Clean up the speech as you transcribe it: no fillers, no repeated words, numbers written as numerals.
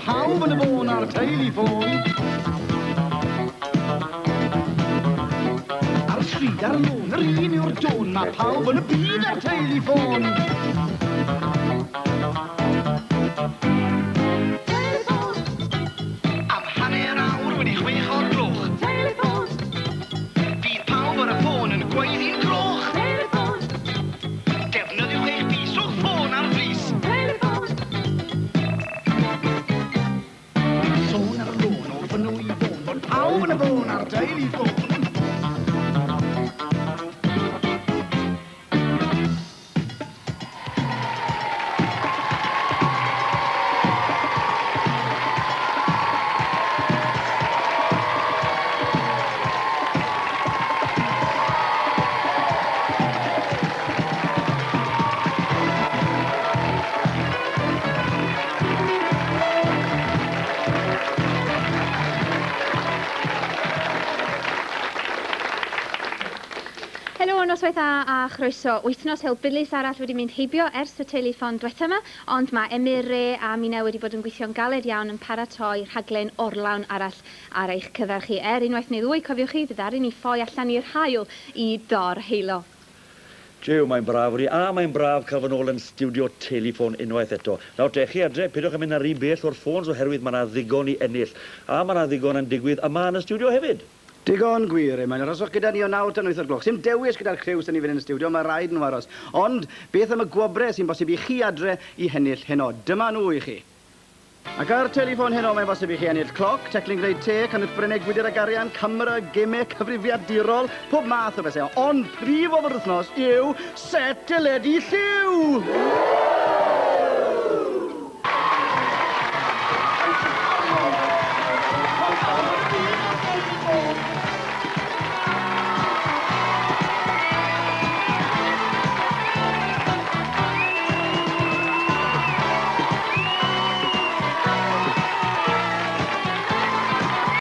pawb yn y bôn ar Teulu-Ffôn. Ar y stryd ar y lôn, yr un yw'r dôn, mae pawb yn y byd ar Teulu-Ffôn. Am hanner awr wedi 6 o'r gloch. Bydd pawb ar y ffôn yn gweiddi'n gloch. Defnyddiwch eich bus o'ch ffôn ar frys. Sôn ar y lôn o'r fynw i ffôn, bod pawb yn y ffôn ar Teulu-Ffôn. Noswaith a chroeso. Wythnos helbydlus arall wedi mynd heibio ers y Teulu-Ffôn diwetha yma, ond mae Emyr a Mina wedi bod yn gweithio'n galed iawn yn paratoi rhaglen orlawn arall ar eich cyfer chi. Unwaith neu ddwy, cofiwch chi, bydd arin ni ffoi allan i'r haul i dor heilo. Jiw, mae'n braf wedi, a mae'n braf cael fy nôl yn studio Teulu-Ffôn unwaith eto. Nawr te chi adre, pidwch yn mynd ar un bell o'r ffôns oherwydd mae yna ddigon i ennill. A mae yna ddigon yn digwydd yma yn y studio hefyd. Digon gwir, mae'n aroswch gyda ni o 9 tan 8 o'r gloch. Sy'n dewis gyda'r criw sy'n ni fynd yn y studio, mae rhaid nhw aros. Ond beth am y gwobrau sy'n bosib i chi adre i hennill heno? Dyma nhw i chi. Ac ar Teulu-Ffôn heno mae'n bosib i chi ennill cloc, teclyn gwneud te, canwthbrennau gwydr ag arian, camera, gemau, cyfrifiadurol, pob math o bethau. Ond prif o fyr wythnos yw set teledu lliw!